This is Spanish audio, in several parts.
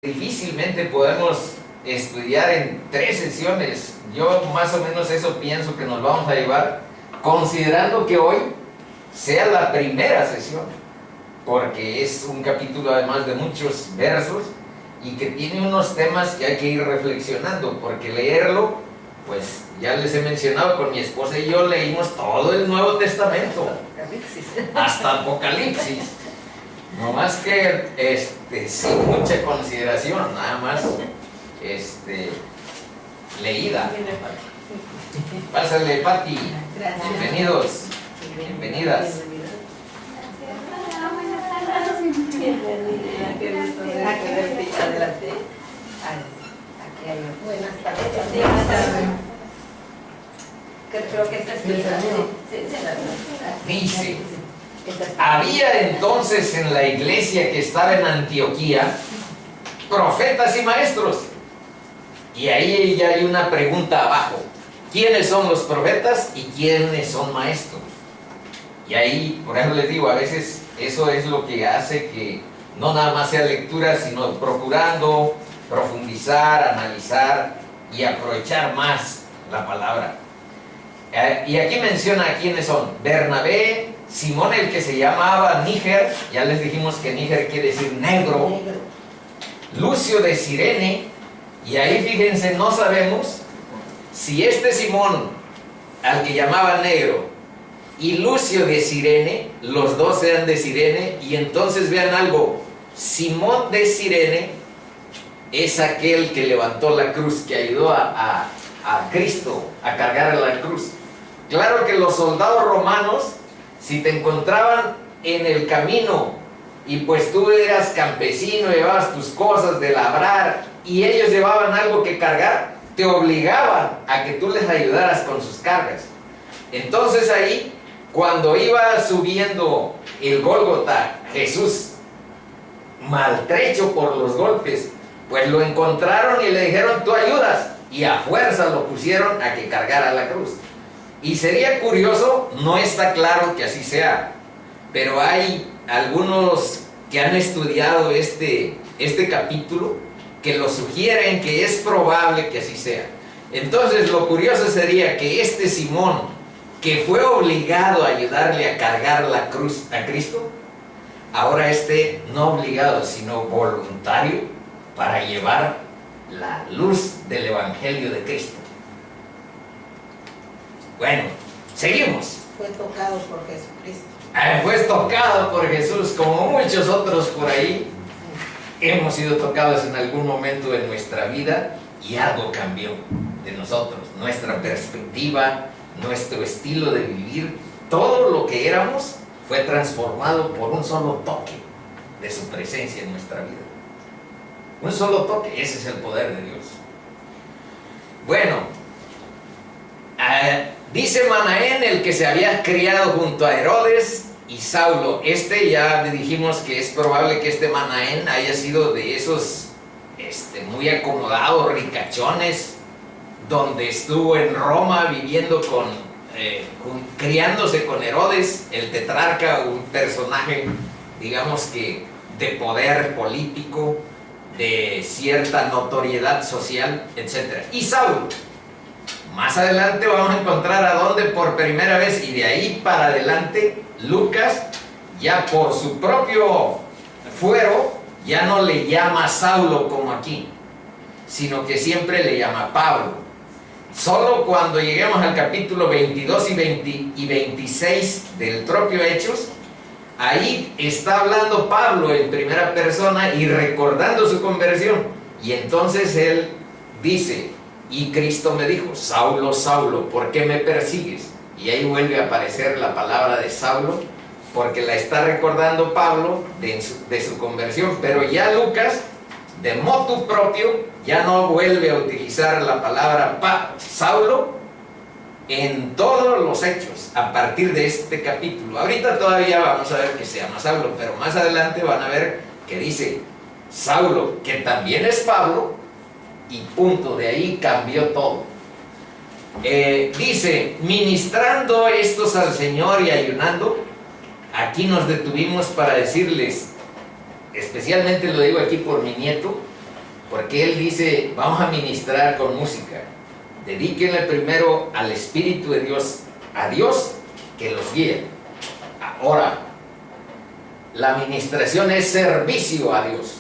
difícilmente podemos estudiar en 3 sesiones. Yo más o menos eso pienso que nos vamos a llevar, considerando que hoy sea la primera sesión, porque es un capítulo además de muchos versos y que tiene unos temas que hay que ir reflexionando, porque leerlo, pues ya les he mencionado, con mi esposa y yo leímos todo el Nuevo Testamento, hasta Apocalipsis. No más que sin mucha consideración, nada más leída. Pásale, Pati. Bienvenidos. Bienvenidas. Buenas tardes. Creo que esta es Dice: había entonces en la iglesia que estaba en Antioquía profetas y maestros. Y ahí ya hay una pregunta abajo: ¿quiénes son los profetas y quiénes son maestros? Y ahí, por ejemplo, les digo, a veces eso es lo que hace que no nada más sea lectura, sino procurando profundizar, analizar y aprovechar más la palabra. Y aquí menciona quiénes son: Bernabé, Simón, el que se llamaba Níger, ya les dijimos que Níger quiere decir negro, Lucio de Cirene, y ahí fíjense, no sabemos si este Simón, al que llamaba negro, y Lucio de Cirene, los dos eran de Cirene. Y entonces vean algo: Simón de Cirene es aquel que levantó la cruz, que ayudó a Cristo a cargar la cruz. Claro que los soldados romanos, si te encontraban en el camino y pues tú eras campesino, llevabas tus cosas de labrar y ellos llevaban algo que cargar, te obligaban a que tú les ayudaras con sus cargas. Entonces ahí, cuando iba subiendo el Gólgota, Jesús, maltrecho por los golpes, pues lo encontraron y le dijeron: tú ayudas, y a fuerza lo pusieron a que cargara la cruz. Y sería curioso, no está claro que así sea, pero hay algunos que han estudiado este capítulo que lo sugieren que es probable que así sea. Entonces lo curioso sería que este Simón, que fue obligado a ayudarle a cargar la cruz a Cristo, ahora esté no obligado sino voluntario para llevar la luz del Evangelio de Cristo. Bueno, seguimos. Fue tocado por Jesucristo. Fue tocado por Jesús, como muchos otros por ahí. Hemos sido tocados en algún momento de nuestra vida y algo cambió de nosotros. Nuestra perspectiva, nuestro estilo de vivir, todo lo que éramos fue transformado por un solo toque de su presencia en nuestra vida. Un solo toque, ese es el poder de Dios. Bueno, dice Manaén, el que se había criado junto a Herodes y Saulo. Ya dijimos que es probable que este Manaén haya sido de esos muy acomodados, ricachones, donde estuvo en Roma viviendo criándose con Herodes, el tetrarca, un personaje, digamos que de poder político, de cierta notoriedad social, etc. Y Saulo, más adelante vamos a encontrar a dónde por primera vez, y de ahí para adelante Lucas, ya por su propio fuero, ya no le llama Saulo como aquí, sino que siempre le llama Pablo. Solo cuando lleguemos al capítulo 22 y 26 del propio Hechos, ahí está hablando Pablo en primera persona y recordando su conversión. Y entonces él dice: y Cristo me dijo: Saulo, Saulo, ¿por qué me persigues? Y ahí vuelve a aparecer la palabra de Saulo, porque la está recordando Pablo de su conversión. Pero ya Lucas, de motu propio, ya no vuelve a utilizar la palabra Saulo en todos los hechos, a partir de este capítulo. Ahorita todavía vamos a ver que se llama Saulo, pero más adelante van a ver que dice Saulo, que también es Pablo, y punto. De ahí cambió todo. Dice: ministrando estos al Señor y ayunando. Aquí nos detuvimos para decirles, especialmente lo digo aquí por mi nieto, porque él dice, vamos a ministrar con música. Dedíquenle primero al Espíritu de Dios, a Dios que los guíe. Ahora, la administración es servicio a Dios.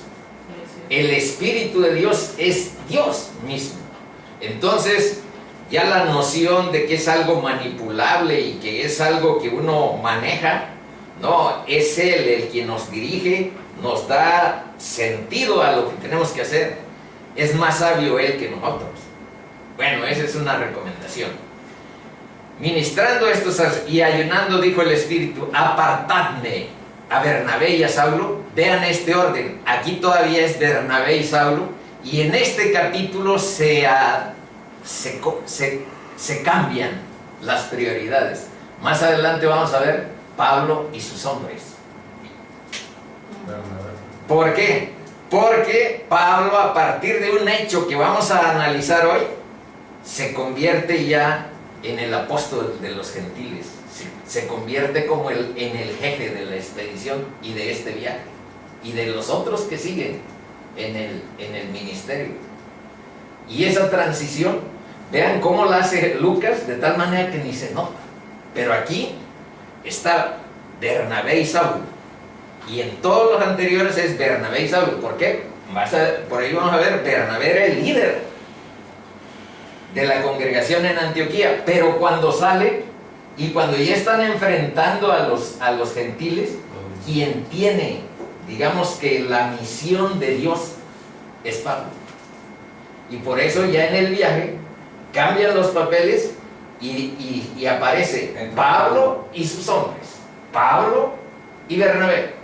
El Espíritu de Dios es Dios mismo. Entonces, ya la noción de que es algo manipulable y que es algo que uno maneja, no, es Él el quien nos dirige, nos da sentido a lo que tenemos que hacer. Es más sabio Él que nosotros. Bueno, esa es una recomendación. Ministrando estos y ayunando, dijo el Espíritu, apartadme a Bernabé y a Saulo. Vean este orden, aquí todavía es Bernabé y Saulo, y en este capítulo se cambian las prioridades. Más adelante vamos a ver Pablo y sus hombres. ¿Por qué? Porque Pablo, a partir de un hecho que vamos a analizar hoy, se convierte ya en el apóstol de los gentiles. Se convierte como en el jefe de la expedición y de este viaje y de los otros que siguen en el ministerio. Y esa transición, vean cómo la hace Lucas, de tal manera que ni se nota. Pero aquí está Bernabé y Saulo, y en todos los anteriores es Bernabé y Saulo. ¿Por qué? Por ahí vamos a ver, Bernabé era el líder de la congregación en Antioquía, pero cuando sale y cuando ya están enfrentando a los gentiles, quien tiene, digamos que la misión de Dios es Pablo. Y por eso ya en el viaje cambian los papeles y aparece Pablo y sus hombres, Pablo y Bernabé.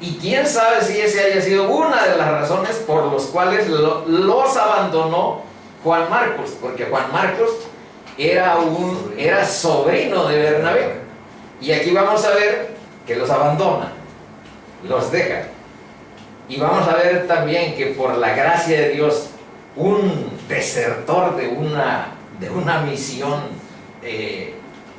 Y quién sabe si ese haya sido una de las razones por las cuales los abandonó Juan Marcos, porque Juan Marcos era sobrino de Bernabé. Y aquí vamos a ver que los abandona, los deja. Y vamos a ver también que por la gracia de Dios, un desertor de una misión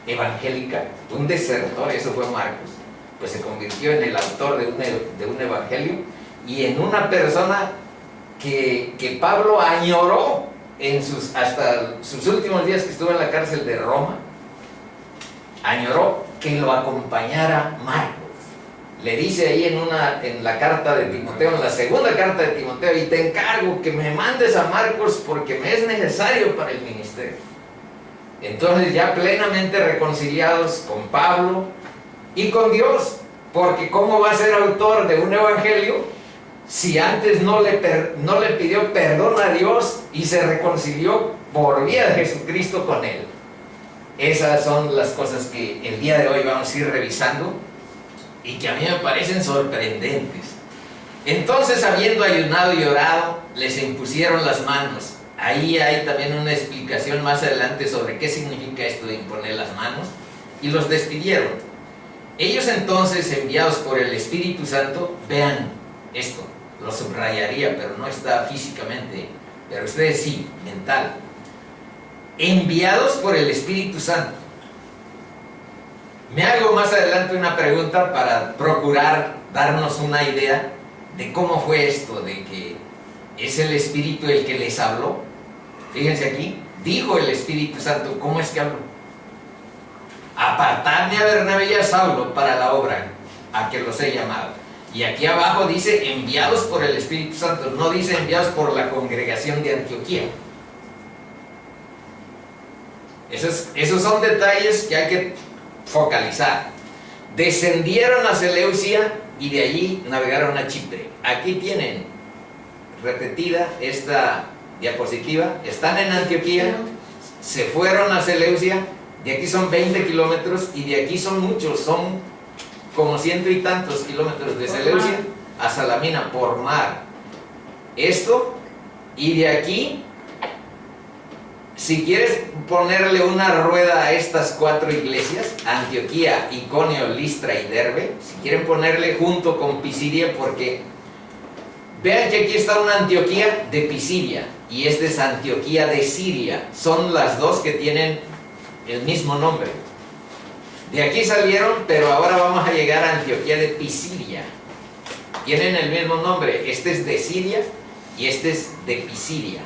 evangélica, un desertor, eso fue Marcos, pues se convirtió en el autor de un evangelio y en una persona que Pablo añoró hasta sus últimos días que estuvo en la cárcel de Roma. Añoró que lo acompañara Marcos. Le dice ahí en la carta de Timoteo, en la segunda carta de Timoteo, y te encargo que me mandes a Marcos porque me es necesario para el ministerio. Entonces ya plenamente reconciliados con Pablo y con Dios, porque ¿cómo va a ser autor de un evangelio si antes no le pidió perdón a Dios y se reconcilió por vía de Jesucristo con Él? Esas son las cosas que el día de hoy vamos a ir revisando y que a mí me parecen sorprendentes. Entonces, habiendo ayunado y orado, les impusieron las manos. Ahí hay también una explicación más adelante sobre qué significa esto de imponer las manos, y los despidieron. Ellos entonces, enviados por el Espíritu Santo, vean esto, lo subrayaría, pero no está físicamente, pero ustedes sí, mental. Enviados por el Espíritu Santo. Me hago más adelante una pregunta para procurar darnos una idea de cómo fue esto, de que es el Espíritu el que les habló. Fíjense aquí, dijo el Espíritu Santo, ¿cómo es que habló? Apartadme a Bernabé y a Saulo para la obra a que los he llamado. Y aquí abajo dice enviados por el Espíritu Santo, no dice enviados por la congregación de Antioquía. Esos son detalles que hay que focalizar. Descendieron a Seleucia y de allí navegaron a Chipre. Aquí tienen repetida esta diapositiva. Están en Antioquía, se fueron a Seleucia, de aquí son 20 kilómetros y de aquí son muchos, son como 100 y tantos kilómetros de Seleucia a Salamina por mar. Esto, y de aquí, si quieres ponerle una rueda a estas 4 iglesias, Antioquía, Iconio, Listra y Derbe, si quieren ponerle junto con Pisidia, porque vean que aquí está una Antioquía de Pisidia y esta es Antioquía de Siria, son las dos que tienen el mismo nombre. De aquí salieron, pero ahora vamos a llegar a Antioquía de Pisidia. Tienen el mismo nombre, este es de Siria y este es de Pisidia.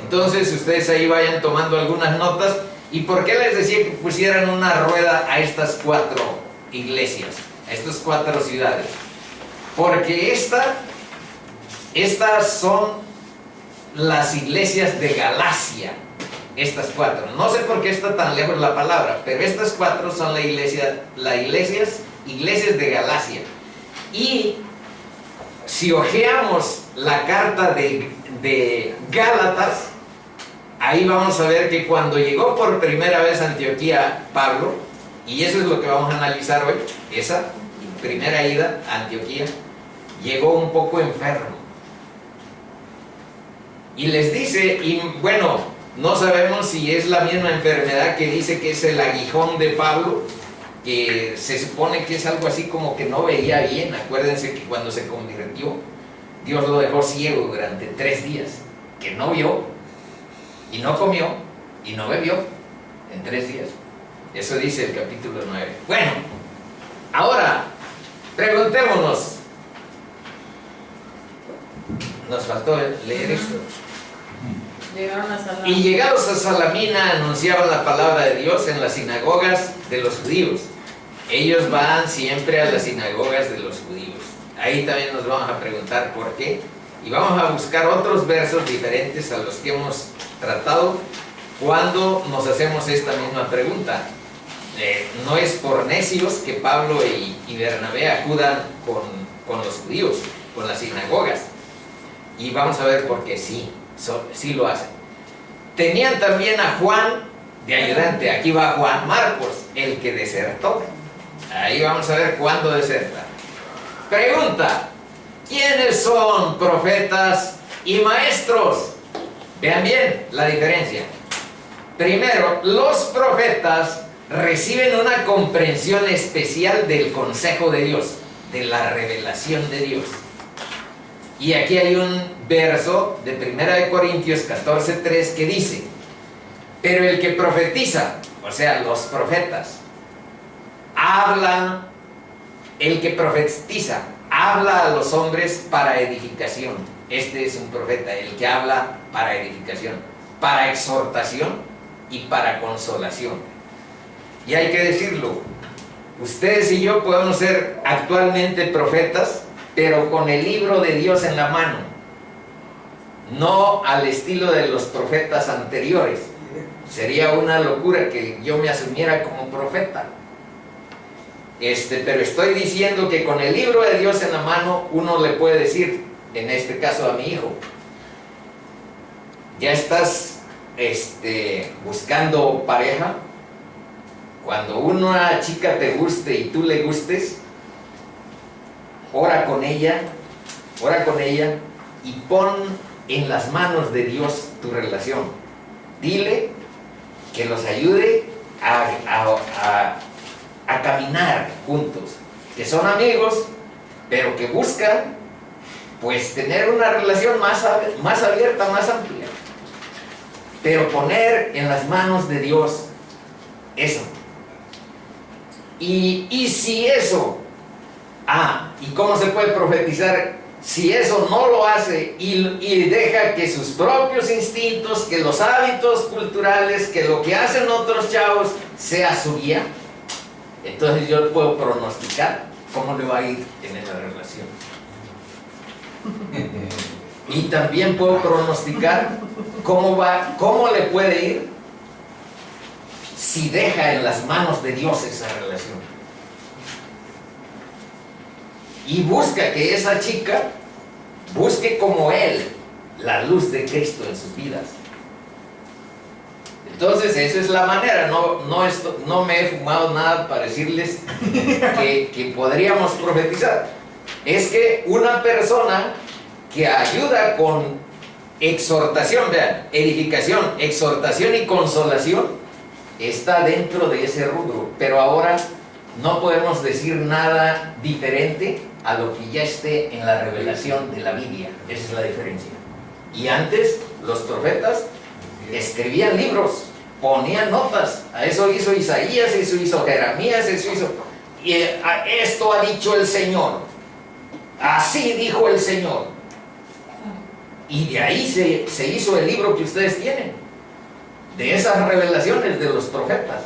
Entonces ustedes ahí vayan tomando algunas notas. ¿Y por qué les decía que pusieran una rueda a estas 4 iglesias, a estas 4 ciudades? Porque estas son las iglesias de Galacia, estas 4. No sé por qué está tan lejos la palabra, pero estas 4 son iglesias de Galacia. Y si hojeamos la carta de Gálatas, ahí vamos a ver que cuando llegó por primera vez a Antioquía Pablo, y eso es lo que vamos a analizar hoy, esa primera ida a Antioquía, llegó un poco enfermo. Y les dice, y bueno, no sabemos si es la misma enfermedad que dice que es el aguijón de Pablo, que se supone que es algo así como que no veía bien. Acuérdense que cuando se convirtió, Dios lo dejó ciego durante 3 días, que no vio, y no comió, y no bebió en 3 días. Eso dice el capítulo 9. Bueno, ahora, preguntémonos. Nos faltó leer esto. Llegaron a Salamina. Y llegados a Salamina anunciaban la palabra de Dios en las sinagogas de los judíos. Ellos van siempre a las sinagogas de los judíos. Ahí también nos vamos a preguntar por qué. Y vamos a buscar otros versos diferentes a los que hemos tratado cuando nos hacemos esta misma pregunta. No es por necios que Pablo y Bernabé acudan con los judíos, con las sinagogas. Y vamos a ver por qué sí lo hacen. Tenían también a Juan de ayudante. Aquí va Juan Marcos, el que desertó. Ahí vamos a ver cuándo deserta. Pregunta: ¿quiénes son profetas y maestros? Vean bien la diferencia. Primero, los profetas reciben una comprensión especial del consejo de Dios, de la revelación de Dios. Y aquí hay un verso de 1 Corintios 14:3 que dice: pero el que profetiza, o sea, los profetas, el que profetiza, habla a los hombres para edificación. Este es un profeta, el que habla para edificación, para exhortación y para consolación. Y hay que decirlo, ustedes y yo podemos ser actualmente profetas, pero con el libro de Dios en la mano, no al estilo de los profetas anteriores. Sería una locura que yo me asumiera como profeta. Pero estoy diciendo que con el libro de Dios en la mano, uno le puede decir, en este caso a mi hijo: ya estás buscando pareja. Cuando una chica te guste y tú le gustes, ora con ella y pon en las manos de Dios tu relación. Dile que los ayude a caminar juntos, que son amigos, pero que buscan pues tener una relación más abierta, más amplia. Pero poner en las manos de Dios eso. Y si eso, ¿y cómo se puede profetizar si eso no lo hace y deja que sus propios instintos, que los hábitos culturales, que lo que hacen otros chavos sea su guía? Entonces yo puedo pronosticar cómo le va a ir en esa relación. Y también puedo pronosticar cómo le puede ir si deja en las manos de Dios esa relación. Y busca que esa chica busque como él la luz de Cristo en sus vidas. Entonces esa es la manera. No me he fumado nada para decirles que podríamos profetizar. Es que una persona que ayuda con exhortación, vean, edificación, exhortación y consolación, está dentro de ese rubro. Pero ahora no podemos decir nada diferente a lo que ya esté en la revelación de la Biblia. Esa es la diferencia. Y antes los profetas escribían libros, ponían notas. A eso hizo Isaías, eso hizo Jeremías, eso hizo... Y esto ha dicho el Señor. Así dijo el Señor. Y de ahí se hizo el libro que ustedes tienen, de esas revelaciones de los profetas.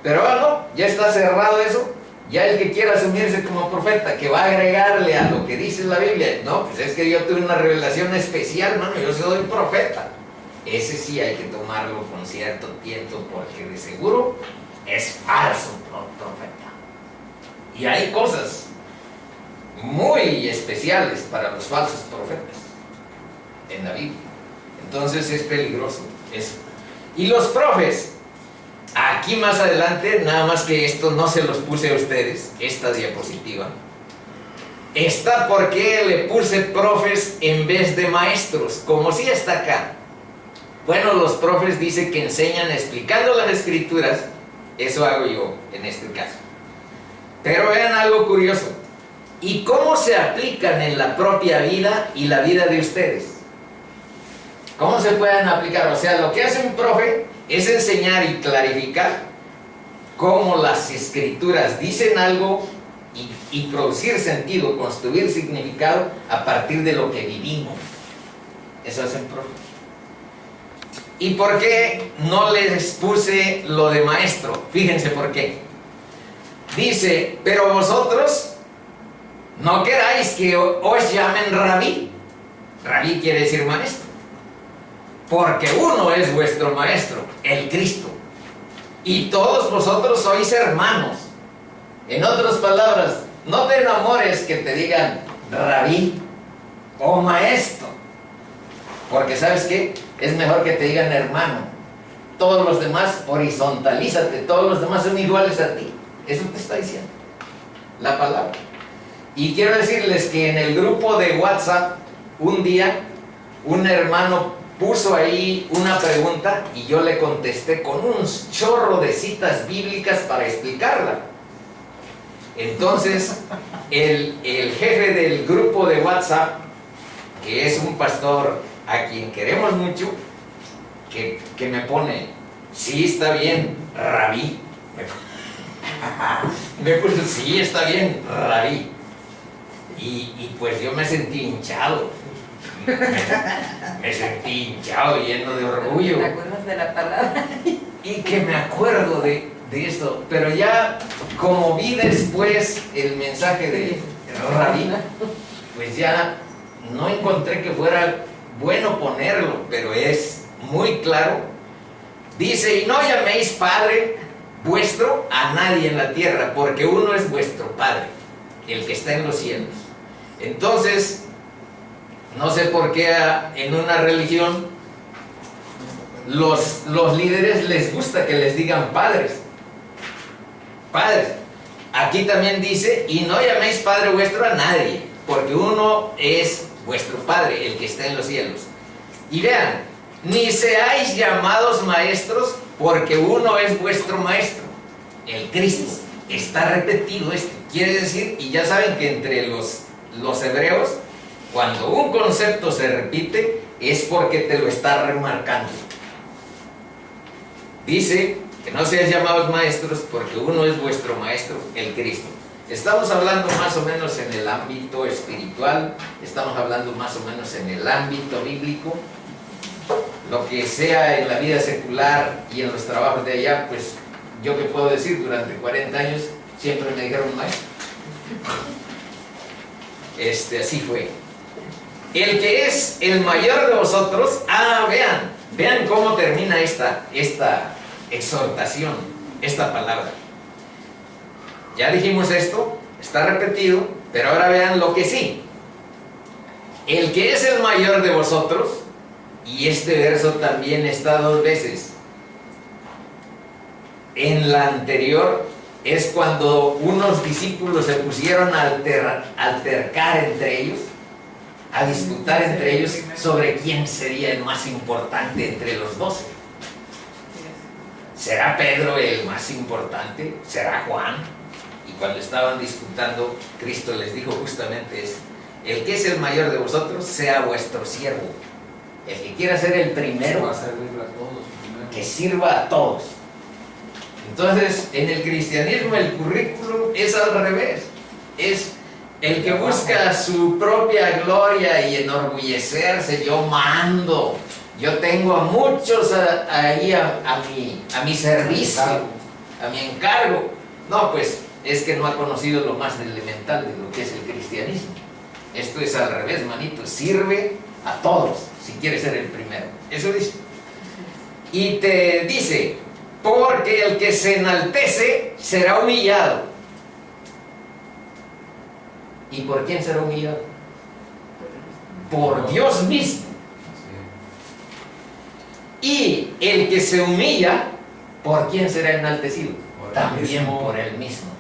Pero ahora no, ya está cerrado eso. Ya el que quiera asumirse como profeta, que va a agregarle a lo que dice la Biblia, no, pues es que yo tuve una revelación especial, mano, yo soy profeta. Ese sí hay que tomarlo con cierto tiempo, porque de seguro es falso profeta. Y hay cosas muy especiales para los falsos profetas en la Biblia. Entonces es peligroso eso. Y los profes, aquí más adelante, nada más que esto no se los puse a ustedes, esta diapositiva, está porque le puse profes en vez de maestros, como si está acá. Bueno, los profes dicen que enseñan explicando las escrituras, eso hago yo en este caso. Pero vean algo curioso, ¿y cómo se aplican en la propia vida y la vida de ustedes? ¿Cómo se pueden aplicar? O sea, lo que hace un profe es enseñar y clarificar cómo las escrituras dicen algo y producir sentido, construir significado a partir de lo que vivimos. Eso hace un profe. ¿Y por qué no les puse lo de maestro? Fíjense por qué. Dice, pero vosotros no queráis que os llamen rabí. Rabí quiere decir maestro. Porque uno es vuestro maestro, el Cristo. Y todos vosotros sois hermanos. En otras palabras, no te enamores que te digan rabí o maestro. Porque ¿sabes qué? Es mejor que te digan hermano. Todos los demás, horizontalízate. Todos los demás son iguales a ti. Eso te está diciendo la palabra. Y quiero decirles que en el grupo de WhatsApp, un día, un hermano puso ahí una pregunta y yo le contesté con un chorro de citas bíblicas para explicarla. Entonces, el jefe del grupo de WhatsApp, que es un pastor a quien queremos mucho, que me pone, sí, está bien, rabí. Me puso, sí, está bien, rabí. Y pues yo me sentí hinchado. Me sentí hinchado, lleno de orgullo. ¿Te acuerdas de la palabra? Y que me acuerdo de esto. Pero ya, como vi después el mensaje de rabí, pues ya no encontré que fuera bueno ponerlo, pero es muy claro. Dice, y no llaméis Padre vuestro a nadie en la tierra, porque uno es vuestro Padre, el que está en los cielos. Entonces, no sé por qué en una religión los líderes les gusta que les digan padres. Padres. Aquí también dice, y no llaméis Padre vuestro a nadie, porque uno es vuestro Padre, el que está en los cielos. Y vean, ni seáis llamados maestros, porque uno es vuestro maestro, el Cristo. Está repetido esto. Quiere decir, y ya saben que entre los hebreos, cuando un concepto se repite, es porque te lo está remarcando. Dice que no seáis llamados maestros, porque uno es vuestro maestro, el Cristo. Estamos hablando más o menos en el ámbito espiritual, estamos hablando más o menos en el ámbito bíblico. Lo que sea en la vida secular y en los trabajos de allá, pues yo que puedo decir, durante 40 años siempre me dijeron maestro. Así fue. El que es el mayor de vosotros, vean cómo termina esta exhortación, esta palabra. Ya dijimos esto, está repetido, pero ahora vean lo que sí. El que es el mayor de vosotros, y este verso también está 2 veces. En la anterior es cuando unos discípulos se pusieron a altercar entre ellos, a disputar entre ellos sobre quién sería el más importante entre los 12. ¿Será Pedro el más importante? ¿Será Juan? Y cuando estaban disputando, Cristo les dijo justamente eso: el que es el mayor de vosotros sea vuestro siervo. El que quiera ser el primero, Va a servirle a todos primero. que sirva a todos. Entonces, en el cristianismo el currículum es al revés. Es El que busca su propia gloria y enorgullecerse, yo mando, yo tengo a muchos ahí a mi servicio, a mi encargo. No, pues es que no ha conocido lo más elemental de lo que es el cristianismo. Esto es al revés, manito, sirve a todos si quieres ser el primero. Eso dice. Y te dice, porque el que se enaltece será humillado. ¿Y por quién será humillado? Por Dios mismo. Y el que se humilla, ¿por quién será enaltecido? También por él mismo.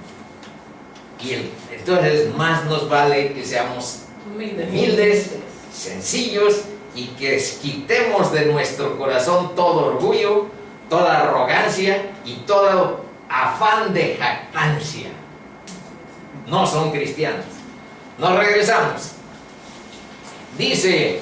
Entonces más nos vale que seamos humildes, sencillos, y que quitemos de nuestro corazón todo orgullo, toda arrogancia y todo afán de jactancia. No son cristianos. Nos regresamos. Dice,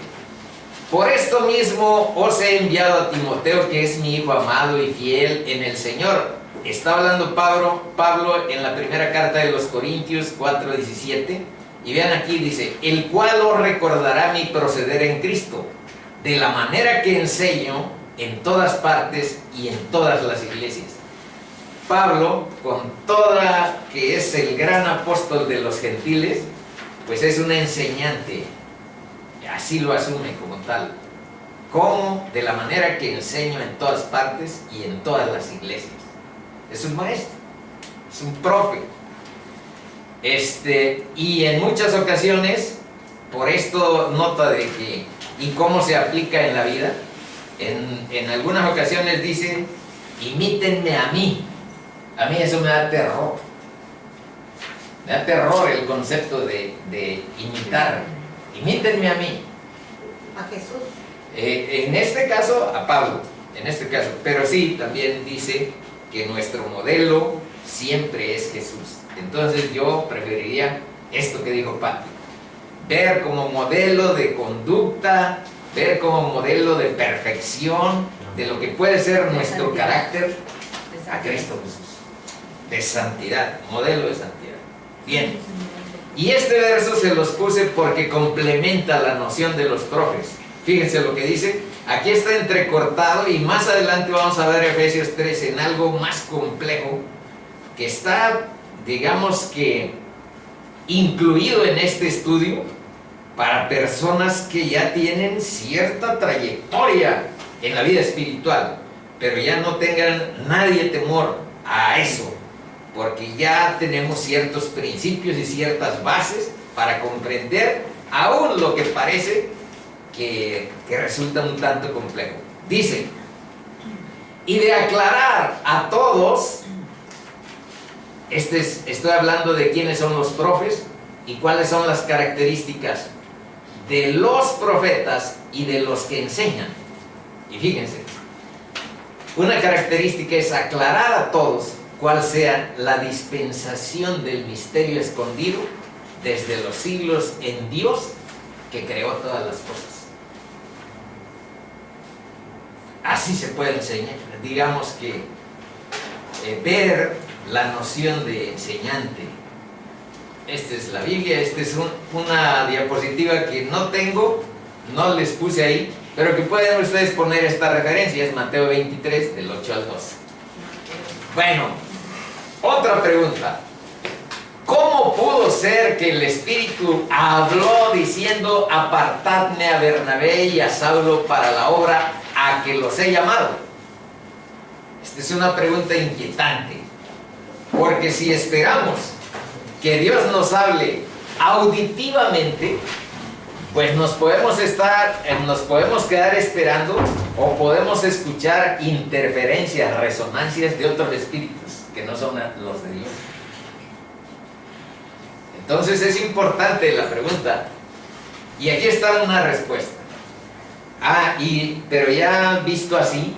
por esto mismo os he enviado a Timoteo, que es mi hijo amado y fiel en el Señor. Está hablando Pablo en la primera carta de los Corintios 4:17. Y vean aquí, dice, el cual os recordará mi proceder en Cristo, de la manera que enseño en todas partes y en todas las iglesias. Pablo, con toda que es el gran apóstol de los gentiles, pues es un enseñante, así lo asume como tal, como de la manera que enseño en todas partes y en todas las iglesias. Es un maestro, es un profe. Y en muchas ocasiones, por esto nota de que, y cómo se aplica en la vida, en algunas ocasiones dice, imítenme a mí. A mí eso me da terror. Me da terror el concepto de imitar. Imítenme a mí. A Jesús. En este caso, a Pablo. En este caso. Pero sí, también dice que nuestro modelo siempre es Jesús. Entonces yo preferiría esto que dijo Pati. Ver como modelo de conducta, ver como modelo de perfección, de lo que puede ser nuestro carácter, a Cristo Jesús. De santidad, modelo de santidad. Bien. Y este verso se los puse porque complementa la noción de los profes. Fíjense lo que dice. Aquí está entrecortado y más adelante vamos a ver Efesios 3 en algo más complejo que está, digamos que, incluido en este estudio para personas que ya tienen cierta trayectoria en la vida espiritual, pero ya no tengan nadie temor a eso, porque ya tenemos ciertos principios y ciertas bases para comprender aún lo que parece que resulta un tanto complejo. Dice, y de aclarar a todos, estoy hablando de quiénes son los profes y cuáles son las características de los profetas y de los que enseñan. Y fíjense, una característica es aclarar a todos cuál sea la dispensación del misterio escondido desde los siglos en Dios que creó todas las cosas. Así se puede enseñar, digamos que ver la noción de enseñante. Esta es la Biblia, esta es una diapositiva que no tengo, no les puse ahí, pero que pueden ustedes poner esta referencia, es Mateo 23, del 8 al 12. Bueno, otra pregunta. ¿Cómo pudo ser que el Espíritu habló diciendo, apartadme a Bernabé y a Saulo para la obra a que los he llamado? Esta es una pregunta inquietante, porque si esperamos que Dios nos hable auditivamente, pues nos podemos quedar esperando o podemos escuchar interferencias, resonancias de otros espíritus que no son los de Dios. Entonces es importante la pregunta y aquí está una respuesta. Pero ya visto así,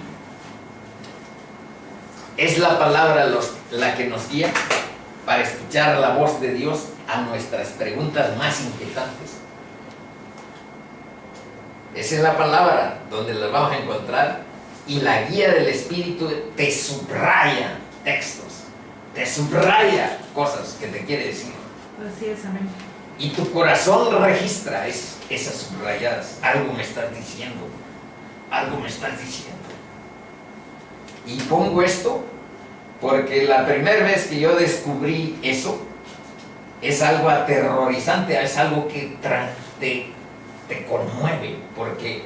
es la palabra la que nos guía para escuchar la voz de Dios a nuestras preguntas más inquietantes. Esa es la palabra donde la vamos a encontrar, y la guía del Espíritu te subraya textos, te subraya cosas que te quiere decir. Así es, amén. Y tu corazón registra esas subrayadas. Algo me estás diciendo. Algo me estás diciendo. Y pongo esto porque la primera vez que yo descubrí eso es algo aterrorizante, es algo que te conmueve, porque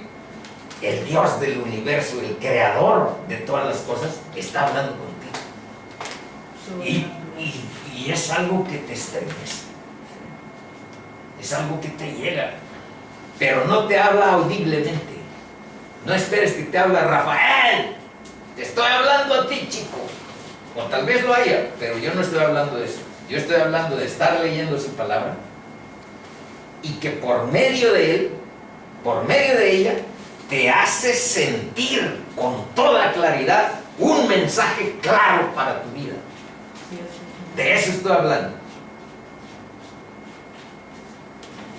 el Dios del universo, el creador de todas las cosas, está hablando contigo. Y es algo que te estremece. Es algo que te llega, pero no te habla audiblemente. No esperes que te hable Rafael. Te estoy hablando a ti, chico. O tal vez lo haya, pero yo no estoy hablando de eso. Yo estoy hablando de estar leyendo su palabra y que por medio de él, por medio de ella, te hace sentir con toda claridad un mensaje claro para tu vida. De eso estoy hablando.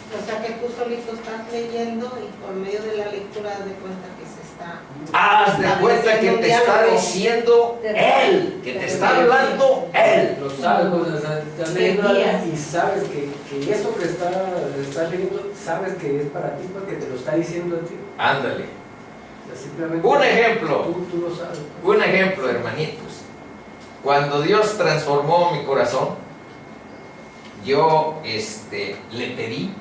O sea que tú solito estás leyendo y por medio de la lectura haz de cuenta que se está... Haz de cuenta que te está diciendo Él, que te está hablando Él. Lo sabes, o sea, estás leyendo y sabes que eso que estás leyendo, sabes que es para ti porque te lo está diciendo a ti. Ándale. O sea, simplemente Un ejemplo. Tú lo sabes. Un ejemplo, hermanitos. Cuando Dios transformó mi corazón, yo le pedí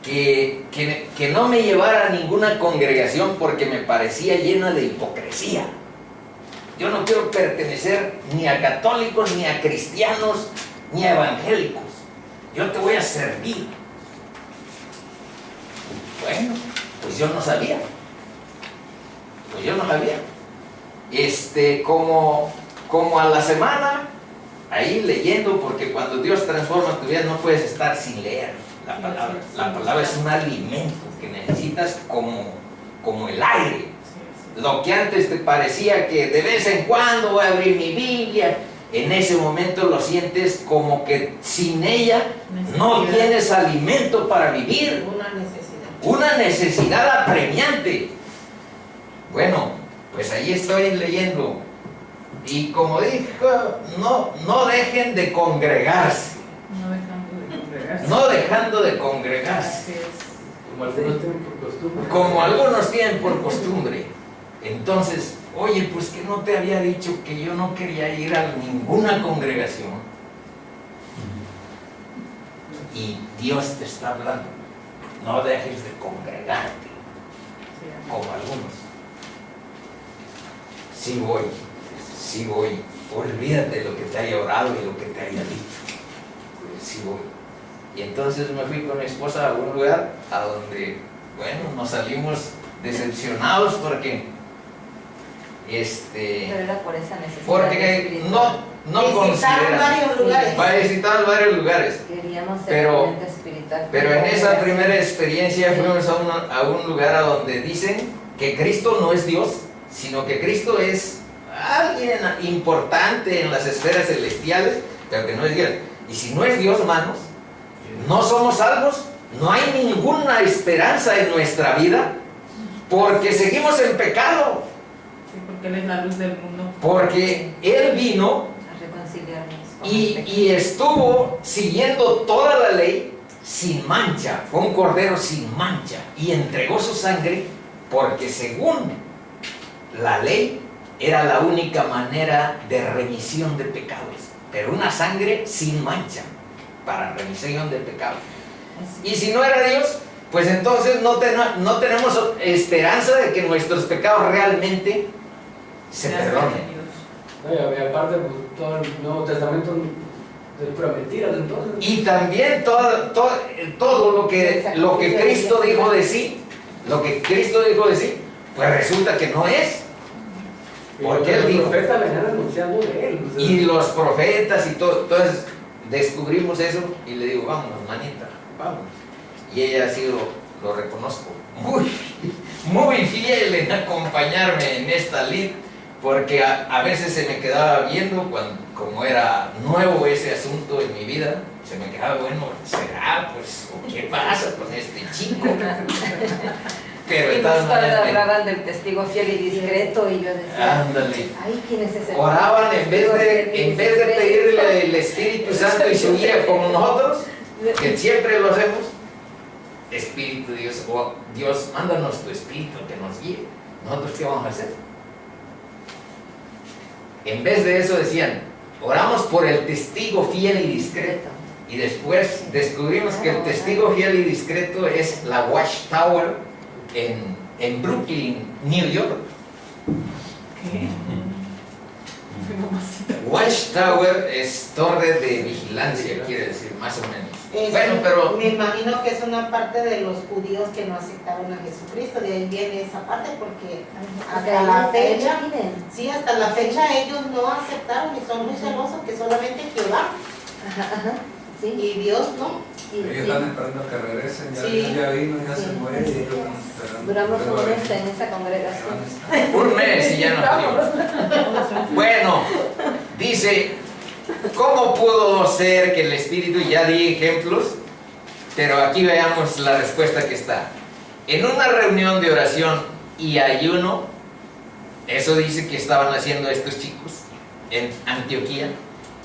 que no me llevara a ninguna congregación porque me parecía llena de hipocresía. Yo no quiero pertenecer ni a católicos, ni a cristianos, ni a evangélicos. Yo te voy a servir. Bueno, pues yo no sabía. Como a la semana, ahí leyendo, porque cuando Dios transforma tu vida no puedes estar sin leer la palabra. La palabra es un alimento que necesitas como el aire. Lo que antes te parecía que de vez en cuando voy a abrir mi Biblia, en ese momento lo sientes como que sin ella no tienes alimento para vivir. Una necesidad apremiante. Bueno, pues ahí estoy leyendo. Y como dijo, no dejen de congregarse. No dejando de congregarse. Como algunos tienen por costumbre. Entonces, oye, pues que no te había dicho que yo no quería ir a ninguna congregación. Y Dios te está hablando. No dejes de congregarte. Como algunos. Sí voy. Olvídate de lo que te haya orado y lo que te haya dicho. Sí voy. Y entonces me fui con mi esposa a un lugar a donde, bueno, nos salimos decepcionados porque Pero era por esa necesidad. porque no consideran. Varios lugares. Visitaron varios lugares. Queríamos ser alimento espiritual. Pero en esa primera experiencia fuimos a un lugar a donde dicen que Cristo no es Dios, sino que Cristo es alguien importante en las esferas celestiales, pero que no es Dios. Y si no es Dios, hermanos, no somos salvos, no hay ninguna esperanza en nuestra vida, porque seguimos en pecado. Sí, porque Él es la luz del mundo. Porque Él vino A reconciliarnos con y estuvo siguiendo toda la ley sin mancha. Fue un cordero sin mancha y entregó su sangre porque según la ley era la única manera de remisión de pecados, pero una sangre sin mancha para remisión de pecados. Y si no era Dios, pues entonces no tenemos esperanza de que nuestros pecados realmente se perdonen. Y aparte, pues, todo el Nuevo Testamento es pura mentiras, entonces. Y también todo lo que Cristo dijo de sí, pues resulta que no es. Porque Él dijo. Los profetas venían anunciando de Él. O sea, Y los profetas y todo. Entonces descubrimos eso y le digo, vámonos, manita, vámonos. Y ella ha sido, lo reconozco, muy fiel en acompañarme en esta lid, porque a veces se me quedaba viendo, como era nuevo ese asunto en mi vida, se me quedaba, bueno, ¿será? Pues, ¿qué pasa con este chico? Pero Y estaban nos hablaban del testigo fiel y discreto y yo decía, ándale. ay, ¿quién es ese? Oraban en vez de pedirle el Espíritu Santo y su guía como nosotros, que siempre lo hacemos. Espíritu de Dios, oh Dios, mándanos tu espíritu que nos guíe. ¿Nosotros qué vamos a hacer? En vez de eso decían, oramos por el testigo fiel y discreto. Y después descubrimos que el testigo fiel y discreto es la Watchtower en Brooklyn, New York. ¿Qué? Watchtower es torre de vigilancia, quiere decir, más o menos. Bueno, pero me imagino que es una parte de los judíos que no aceptaron a Jesucristo, de ahí viene esa parte, porque hasta la fecha, sí, hasta la fecha ellos no aceptaron y son muy celosos que solamente Jehová. Sí. Y Dios no. Ellos están esperando que regresen, ya, Sí. ya vino, ya se Sí. fue. Y ellos están esperando. Duramos Luego un mes regresa. en esa congregación. un mes y ya nos dio. Bueno, dice, ¿cómo pudo ser que el Espíritu, ya di ejemplos, pero aquí veamos la respuesta que está. En una reunión de oración y ayuno, eso dice que estaban haciendo estos chicos en Antioquía,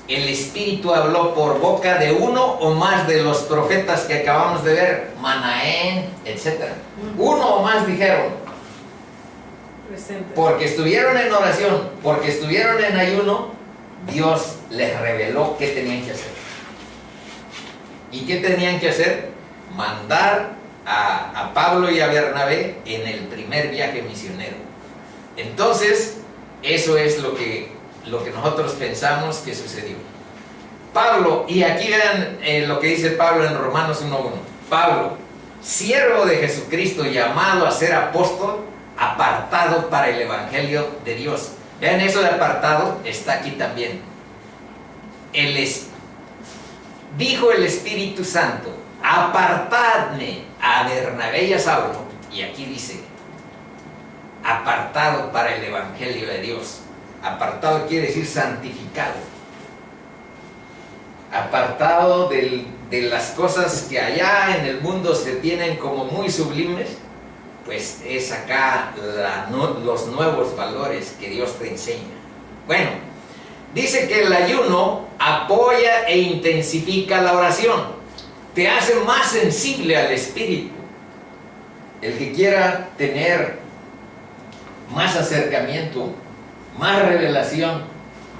el Espíritu habló por boca de uno o más de los profetas que acabamos de ver, Manaén, etc. Uno o más dijeron, Presente. porque estuvieron en oración, porque estuvieron en ayuno, Dios les reveló qué tenían que hacer. ¿Y qué tenían que hacer? Mandar a Pablo y a Bernabé en el primer viaje misionero. Entonces, eso es lo que nosotros pensamos que sucedió. Pablo, y aquí vean lo que dice Pablo en Romanos 1:1. Pablo, siervo de Jesucristo, llamado a ser apóstol, apartado para el evangelio de Dios. Vean, eso de apartado está aquí también. Dijo el Espíritu Santo, apartadme a Bernabé y a Saulo, y aquí dice, apartado para el evangelio de Dios. Apartado quiere decir santificado. Apartado de las cosas que allá en el mundo se tienen como muy sublimes, pues es acá los nuevos valores que Dios te enseña. Bueno, dice que el ayuno apoya e intensifica la oración, te hace más sensible al Espíritu. El que quiera tener más acercamiento, más revelación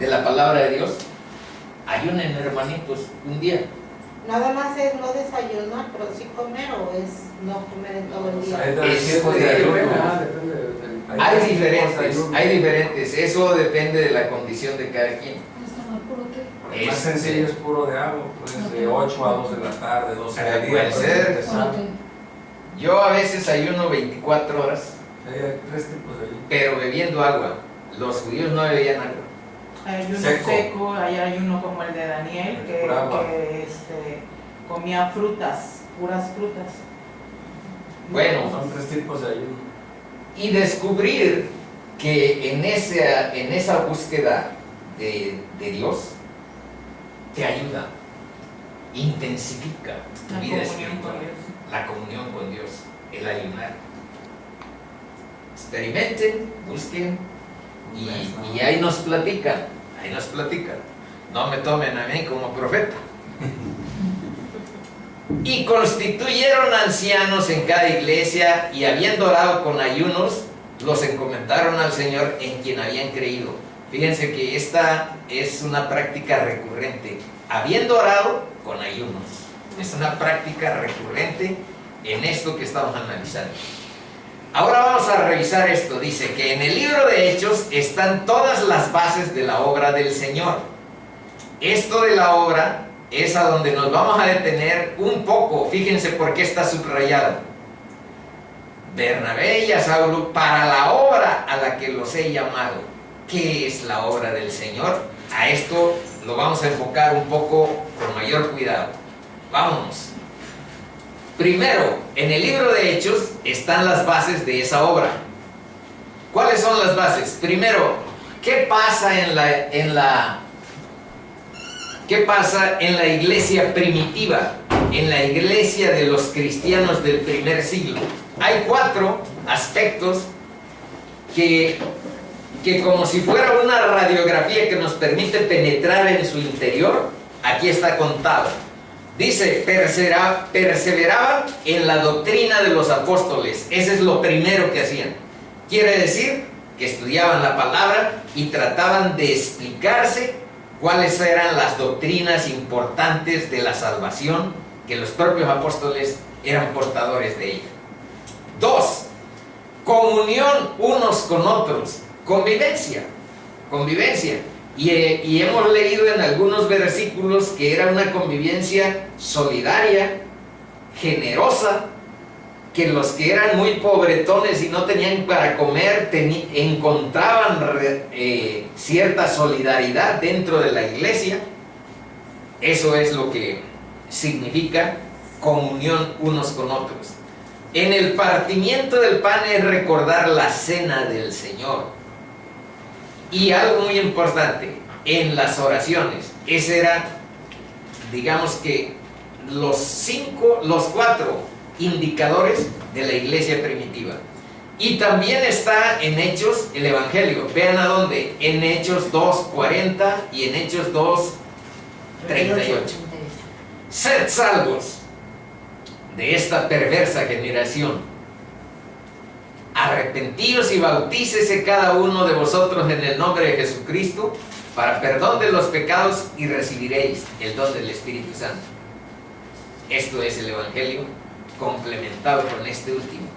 de la palabra de Dios, ayunen, hermanitos, un día. Nada más es no desayunar, pero sí comer, o es no comer en todo el día. Hay de Es tipos de ayuno. Depende del- Hay diferentes, eso depende de la condición de cada quien. El más sencillo es puro de agua, pues de 8 a 2 de la tarde, 12 de día. Puede pues, ser. empezar. Yo a veces ayuno 24 horas, Hay 3 tipos de ayuno. pero bebiendo agua. Los judíos no bebían agua. Hay ayuno Seco. seco, hay ayuno como el de Daniel, que Pura agua. comía frutas, puras frutas. Bueno, Son 3 tipos de ayuno. y descubrir que en esa búsqueda de Dios te ayuda, intensifica tu La vida comunión espiritual, con Dios. la comunión con Dios, el ayunar. Experimenten, busquen y ahí nos platican, No me tomen a mí como profeta. Y constituyeron ancianos en cada iglesia, y habiendo orado con ayunos, los encomendaron al Señor en quien habían creído. Fíjense que esta es una práctica recurrente. Habiendo orado con ayunos. Es una práctica recurrente en esto que estamos analizando. Ahora vamos a revisar esto. Dice que en el libro de Hechos están todas las bases de la obra del Señor. Esto de la obra es a donde nos vamos a detener un poco. Fíjense por qué está subrayado. Bernabé y a Saulo para la obra a la que los he llamado. ¿Qué es la obra del Señor? A esto lo vamos a enfocar un poco con mayor cuidado. Vámonos. Primero, en el libro de Hechos están las bases de esa obra. ¿Cuáles son las bases? Primero, ¿qué pasa ¿qué pasa en la iglesia primitiva? En la iglesia de los cristianos del primer siglo. Hay 4 aspectos que como si fuera una radiografía que nos permite penetrar en su interior, aquí está contado. Dice, perseveraban en la doctrina de los apóstoles. Ese es lo primero que hacían. Quiere decir que estudiaban la palabra y trataban de explicarse cuáles eran las doctrinas importantes de la salvación, que los propios apóstoles eran portadores de ella. 2. Comunión unos con otros. Convivencia. Y hemos leído en algunos versículos que era una convivencia solidaria, generosa, que los que eran muy pobretones y no tenían para comer encontraban cierta solidaridad dentro de la iglesia. Eso es lo que significa comunión unos con otros. En el partimiento del pan es recordar la cena del Señor. Y algo muy importante, en las oraciones, ese era, digamos que los 4 indicadores de la iglesia primitiva. Y también está en Hechos el Evangelio. Vean a dónde, en Hechos 2:40 y en Hechos 2:38. Sed salvos de esta perversa generación. Arrepentíos y bautícese cada uno de vosotros en el nombre de Jesucristo para perdón de los pecados y recibiréis el don del Espíritu Santo. Esto es el Evangelio complementado con este último.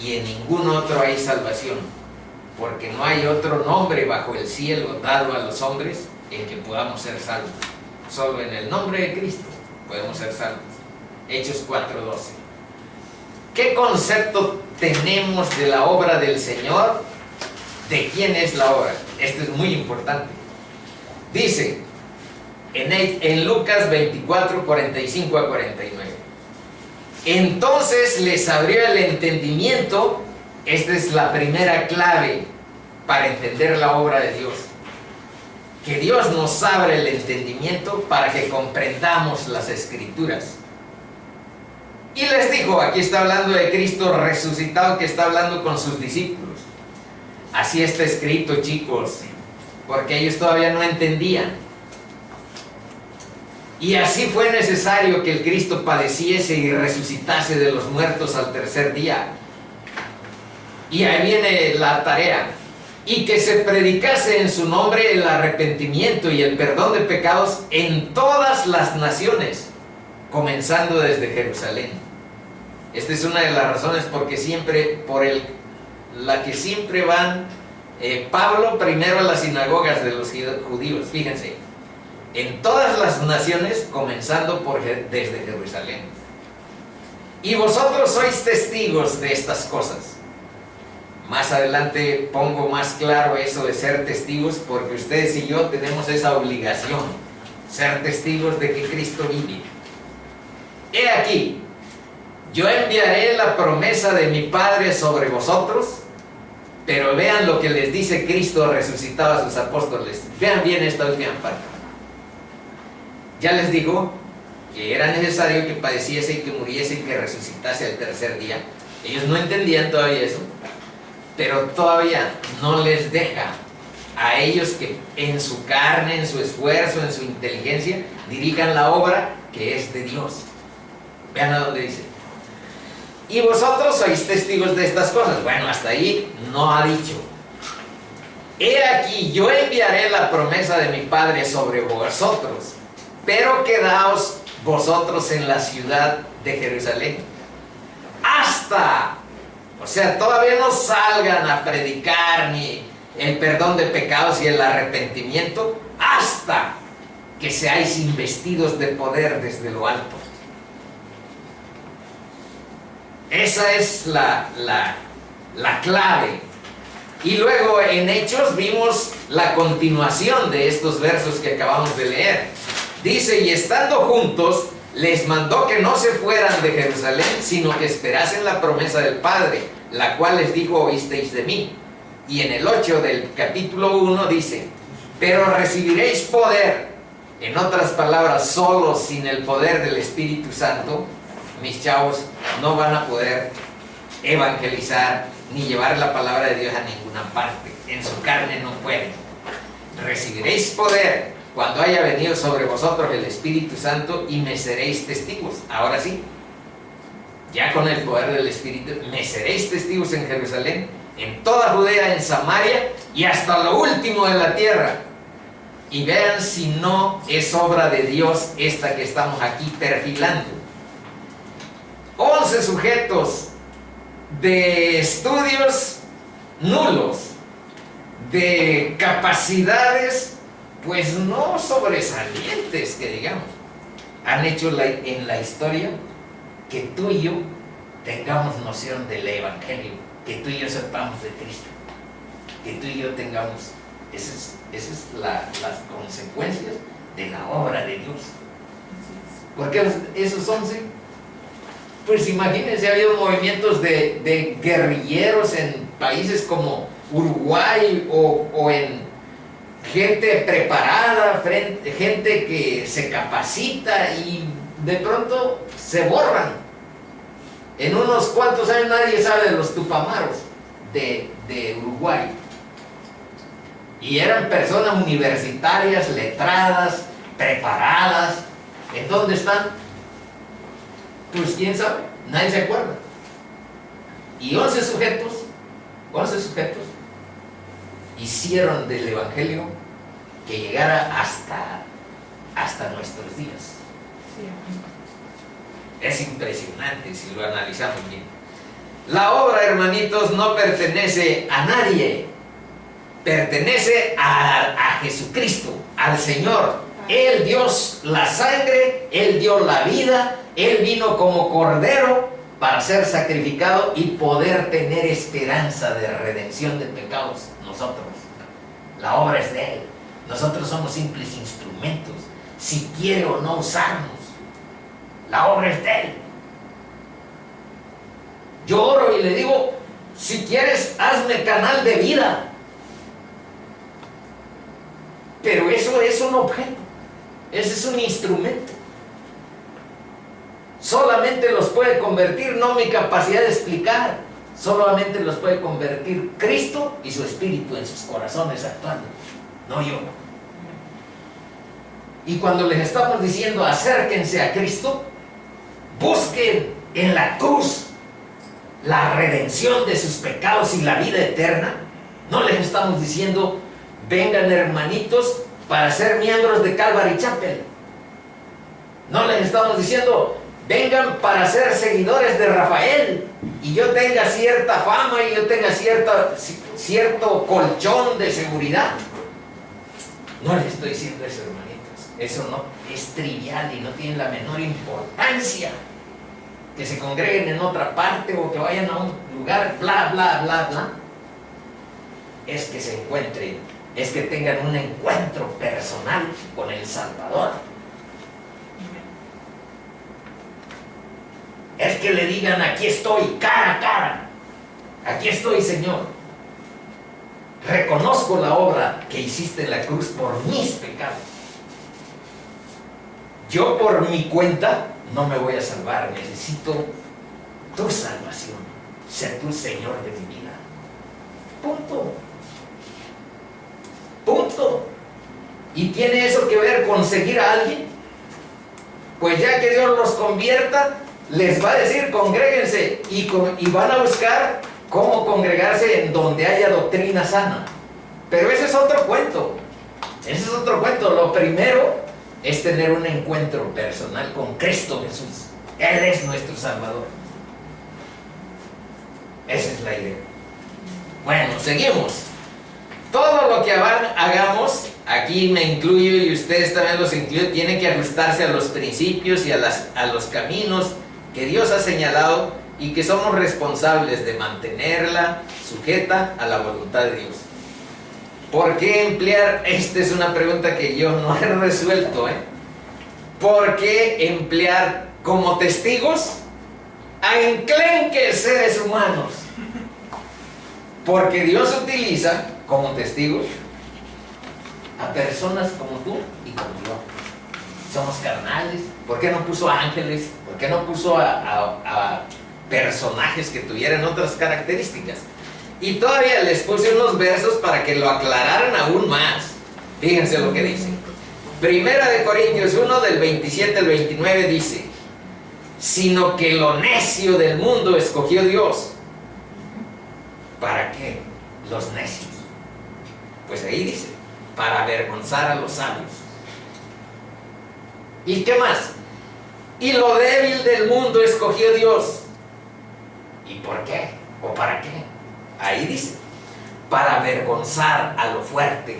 Y en ningún otro hay salvación, porque no hay otro nombre bajo el cielo dado a los hombres en que podamos ser salvos. Solo en el nombre de Cristo podemos ser salvos. Hechos 4:12. ¿Qué concepto tenemos de la obra del Señor? ¿De quién es la obra? Esto es muy importante. Dice en Lucas 24:45-49. Entonces les abrió el entendimiento. Esta es la primera clave para entender la obra de Dios. Que Dios nos abre el entendimiento para que comprendamos las Escrituras. Y les dijo, aquí está hablando de Cristo resucitado, que está hablando con sus discípulos. Así está escrito, chicos, porque ellos todavía no entendían. Y así fue necesario que el Cristo padeciese y resucitase de los muertos al tercer día. Y ahí viene la tarea. Y que se predicase en su nombre el arrepentimiento y el perdón de pecados en todas las naciones, comenzando desde Jerusalén. Esta es una de las razones la que siempre van Pablo primero a las sinagogas de los judíos. Fíjense, en todas las naciones, comenzando desde Jerusalén. Y vosotros sois testigos de estas cosas. Más adelante pongo más claro eso de ser testigos, porque ustedes y yo tenemos esa obligación, ser testigos de que Cristo vive. He aquí, yo enviaré la promesa de mi Padre sobre vosotros. Pero vean lo que les dice Cristo resucitado a sus apóstoles. Vean bien esta última parte. Ya les digo que era necesario que padeciese y que muriese y que resucitase al tercer día. Ellos no entendían todavía eso, pero todavía no les deja a ellos que en su carne, en su esfuerzo, en su inteligencia, dirijan la obra que es de Dios. Vean a dónde dice. Y vosotros sois testigos de estas cosas. Bueno, hasta ahí no ha dicho. He aquí, yo enviaré la promesa de mi Padre sobre vosotros, pero quedaos vosotros en la ciudad de Jerusalén. O sea, todavía no salgan a predicar ni el perdón de pecados y el arrepentimiento, hasta que seáis investidos de poder desde lo alto. Esa es la clave. Y luego en Hechos vimos la continuación de estos versos que acabamos de leer. Dice, y estando juntos, les mandó que no se fueran de Jerusalén, sino que esperasen la promesa del Padre, la cual les dijo, oísteis de mí. Y en el 8 del capítulo 1 dice, pero recibiréis poder. En otras palabras, solo sin el poder del Espíritu Santo, mis chavos no van a poder evangelizar ni llevar la palabra de Dios a ninguna parte. En su carne no pueden. Recibiréis poder cuando haya venido sobre vosotros el Espíritu Santo y me seréis testigos. Ahora sí, ya con el poder del Espíritu, me seréis testigos en Jerusalén, en toda Judea, en Samaria y hasta lo último de la tierra. Y vean si no es obra de Dios esta que estamos aquí perfilando. 11 sujetos de estudios nulos, de capacidades pues no sobresalientes que digamos, han hecho en la historia que tú y yo tengamos noción del Evangelio, que tú y yo sepamos de Cristo, que tú y yo tengamos, esas es las consecuencias de la obra de Dios. Porque esos 11, pues imagínense, ha habido movimientos de guerrilleros en países como Uruguay o en gente preparada, gente que se capacita y de pronto se borran. En unos cuantos años nadie sabe de los tupamaros de Uruguay. Y eran personas universitarias, letradas, preparadas. ¿En dónde están? Pues quién sabe, nadie se acuerda. Y 11 sujetos hicieron del Evangelio que llegara hasta nuestros días. Es impresionante si lo analizamos bien. La obra, hermanitos, no pertenece a nadie, pertenece a Jesucristo, al Señor. Él dio la sangre, Él dio la vida, Él vino como cordero para ser sacrificado y poder tener esperanza de redención de pecados nosotros. La obra es de Él. Nosotros somos simples instrumentos, si quiere o no usarnos. La obra es de Él. Yo oro y le digo, si quieres, hazme canal de vida. Pero eso es un objeto, ese es un instrumento. Solamente los puede convertir, no mi capacidad de explicar, solamente los puede convertir Cristo y su Espíritu en sus corazones actuando, no yo. Y cuando les estamos diciendo acérquense a Cristo, busquen en la cruz la redención de sus pecados y la vida eterna, no les estamos diciendo vengan hermanitos para ser miembros de Calvary Chapel, no les estamos diciendo vengan para ser seguidores de Rafael y yo tenga cierta fama y yo tenga cierto colchón de seguridad. No les estoy diciendo eso, hermanitos. Eso no es trivial y no tiene la menor importancia. Que se congreguen en otra parte o que vayan a un lugar, bla, bla, bla, bla. Es que se encuentren, es que tengan un encuentro personal con el Salvador. Es que le digan, aquí estoy, cara a cara. Aquí estoy, Señor. Reconozco la obra que hiciste en la cruz por mis pecados. Yo por mi cuenta no me voy a salvar. Necesito tu salvación. Sé tú Señor de mi vida. Punto. Punto. ¿Y tiene eso que ver con seguir a alguien? Pues ya que Dios los convierta, les va a decir congréguense y van a buscar cómo congregarse en donde haya doctrina sana. Pero ese es otro cuento. Ese es otro cuento. Lo primero es tener un encuentro personal con Cristo Jesús. Él es nuestro Salvador. Esa es la idea. Bueno, seguimos. Todo lo que hagamos, aquí me incluyo y ustedes también los incluyen, tiene que ajustarse a los principios y a los caminos que Dios ha señalado y que somos responsables de mantenerla sujeta a la voluntad de Dios. ¿Por qué emplear? Esta es una pregunta que yo no he resuelto, ¿Por qué emplear como testigos a enclenques seres humanos? Porque Dios utiliza como testigos a personas como tú y como yo. Somos carnales. ¿Por qué no puso ángeles? ¿Por qué no puso a personajes que tuvieran otras características? Y todavía les puse unos versos para que lo aclararan aún más. Fíjense lo que dice. Primera de Corintios 1, del 27 al 29 dice: sino que lo necio del mundo escogió Dios. ¿Para qué? Los necios. Pues ahí dice, para avergonzar a los sabios. ¿Y qué más? Y lo débil del mundo escogió Dios. ¿Y por qué? ¿O para qué? Ahí dice, para avergonzar a lo fuerte.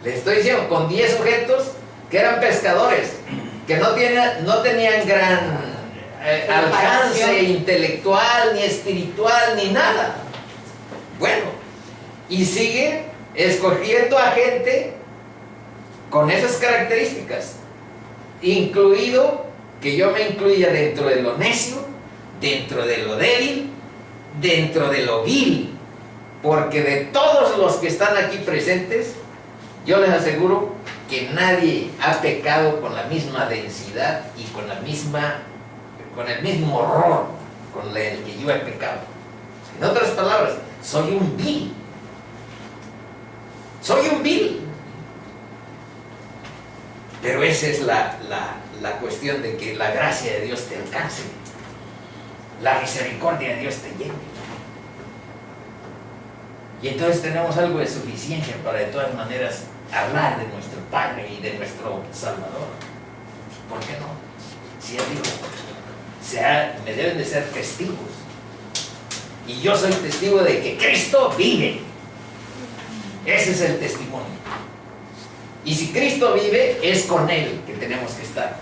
Les estoy diciendo, con 10 sujetos que eran pescadores, que no tenían gran alcance intelectual, ni espiritual, ni nada. Bueno, y sigue escogiendo a gente con esas características, incluido que yo me incluya dentro de lo necio, dentro de lo débil, dentro de lo vil, porque de todos los que están aquí presentes, yo les aseguro que nadie ha pecado con la misma densidad y con el mismo horror con el que yo he pecado. En otras palabras, soy un vil. Soy un vil. Pero esa es la cuestión de que la gracia de Dios te alcance, la misericordia de Dios te lleve. Y entonces tenemos algo de suficiencia para de todas maneras hablar de nuestro Padre y de nuestro Salvador. ¿Por qué no? Si Él dijo, me deben de ser testigos. Y yo soy testigo de que Cristo vive. Ese es el testimonio. Y si Cristo vive, es con Él que tenemos que estar.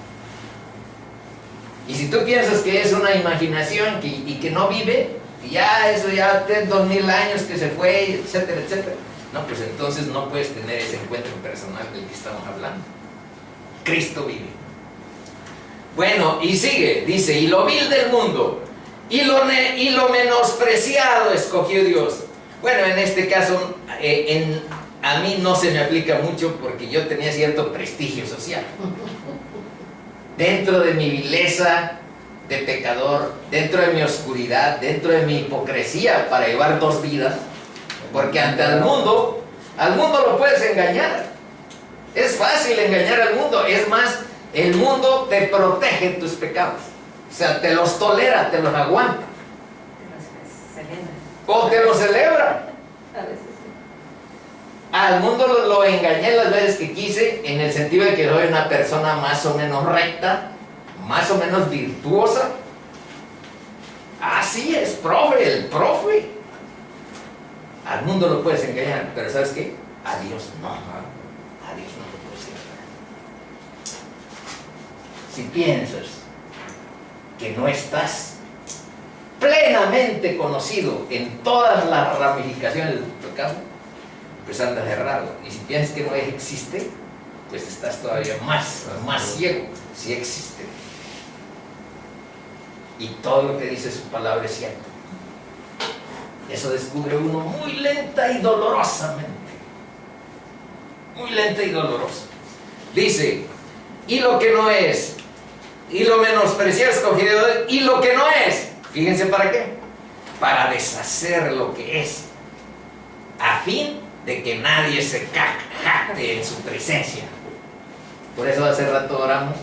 Y si tú piensas que es una imaginación y que no vive, y ya eso ya tiene 2000 años que se fue, etcétera, etcétera, no, pues entonces no puedes tener ese encuentro personal del que estamos hablando. Cristo vive. Bueno, y sigue, dice, y lo vil del mundo, y lo menospreciado escogió Dios. Bueno, en este caso, a mí no se me aplica mucho porque yo tenía cierto prestigio social. Dentro de mi vileza de pecador, dentro de mi oscuridad, dentro de mi hipocresía para llevar 2 vidas, porque ante el mundo lo puedes engañar. Es fácil engañar al mundo. Es más, el mundo te protege tus pecados. O sea, te los tolera, te los aguanta. O te los celebra. A veces sí. Al mundo lo engañé las veces que quise, en el sentido de que soy una persona más o menos recta, más o menos virtuosa. Así es, el profe. Al mundo lo puedes engañar, pero ¿sabes qué? A Dios no. A Dios no lo puedes engañar. Si piensas que no estás plenamente conocido en todas las ramificaciones de tu pecado, pues andas errado. Y si piensas que no existe, pues estás todavía más ciego. Si existe. Y todo lo que dice su palabra es cierto. Eso descubre uno muy lenta y dolorosamente. Muy lenta y dolorosa. Dice, y lo que no es, y lo menospreciado escogido, y lo que no es. Fíjense para qué. Para deshacer lo que es, a fin de que nadie se jacte en su presencia. Por eso hace rato oramos,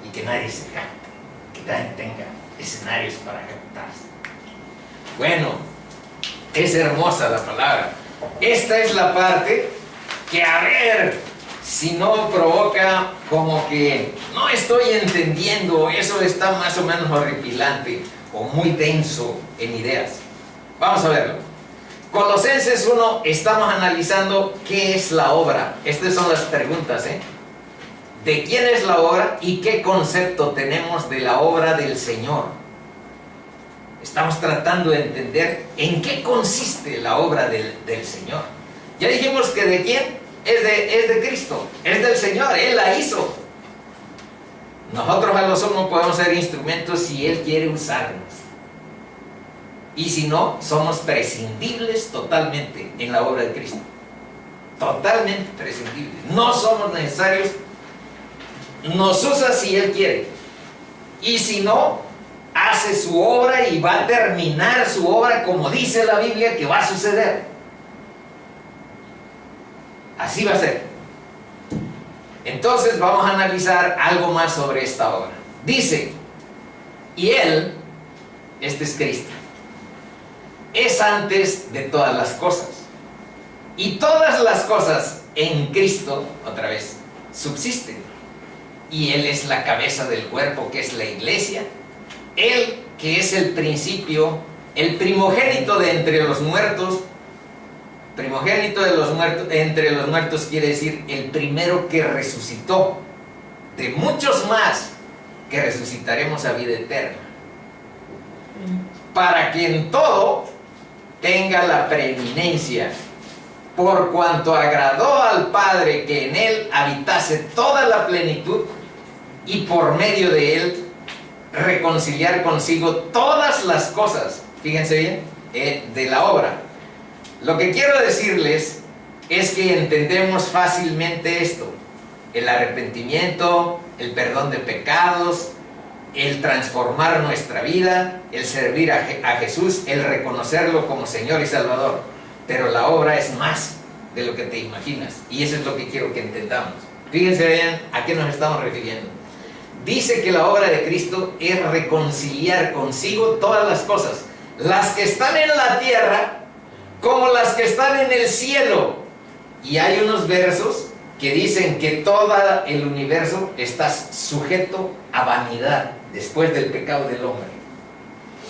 y que nadie se jacte, que nadie tenga escenarios para jactarse. Bueno, es hermosa la palabra. Esta es la parte que, a ver si no provoca como que no estoy entendiendo, eso está más o menos horripilante o muy denso en ideas. Vamos a verlo. Colosenses 1, estamos analizando qué es la obra. Estas son las preguntas, ¿de quién es la obra y qué concepto tenemos de la obra del Señor? Estamos tratando de entender en qué consiste la obra del Señor. Ya dijimos que ¿de quién? Es de Cristo, es del Señor, Él la hizo. Nosotros a lo sumo podemos ser instrumentos si Él quiere usarnos. Y si no, somos prescindibles totalmente en la obra de Cristo. Totalmente prescindibles. No somos necesarios. Nos usa si Él quiere. Y si no, hace su obra y va a terminar su obra como dice la Biblia que va a suceder. Así va a ser. Entonces vamos a analizar algo más sobre esta obra. Dice, y Él, este es Cristo, es antes de todas las cosas. Y todas las cosas en Cristo, otra vez, subsisten. Y Él es la cabeza del cuerpo, que es la iglesia. Él, que es el principio, el primogénito de entre los muertos. Primogénito de los muertos, entre los muertos quiere decir el primero que resucitó. De muchos más que resucitaremos a vida eterna. Para que en todo tenga la preeminencia, por cuanto agradó al Padre que en Él habitase toda la plenitud, y por medio de Él reconciliar consigo todas las cosas, fíjense bien, de la obra. Lo que quiero decirles es que entendemos fácilmente esto: el arrepentimiento, el perdón de pecados, el transformar nuestra vida, el servir a Jesús, el reconocerlo como Señor y Salvador. Pero la obra es más de lo que te imaginas, y eso es lo que quiero que entendamos. Fíjense bien a qué nos estamos refiriendo. Dice que la obra de Cristo es reconciliar consigo todas las cosas, las que están en la tierra como las que están en el cielo. Y hay unos versos que dicen que todo el universo está sujeto a vanidad después del pecado del hombre.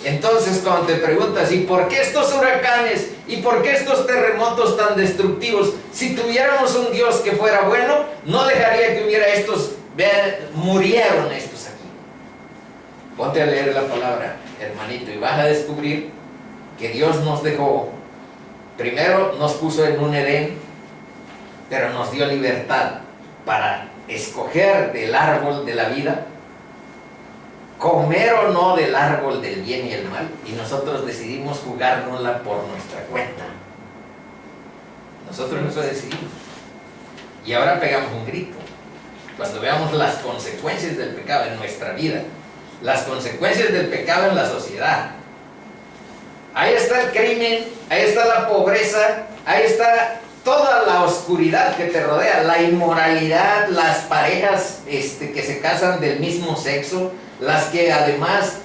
Entonces, cuando te preguntas, ¿y por qué estos huracanes? ¿Y por qué estos terremotos tan destructivos? Si tuviéramos un Dios que fuera bueno, no dejaría que hubiera estos. Vean, murieron estos aquí. Ponte a leer la palabra, hermanito, y vas a descubrir que Dios nos dejó. Primero nos puso en un Edén, pero nos dio libertad para escoger del árbol de la vida, comer o no del árbol del bien y el mal, y nosotros decidimos jugárnosla por nuestra cuenta. Nosotros eso decidimos. Y ahora pegamos un grito cuando veamos las consecuencias del pecado en nuestra vida, las consecuencias del pecado en la sociedad. Ahí está el crimen, ahí está la pobreza, ahí está toda la oscuridad que te rodea, la inmoralidad, las parejas que se casan del mismo sexo, las que además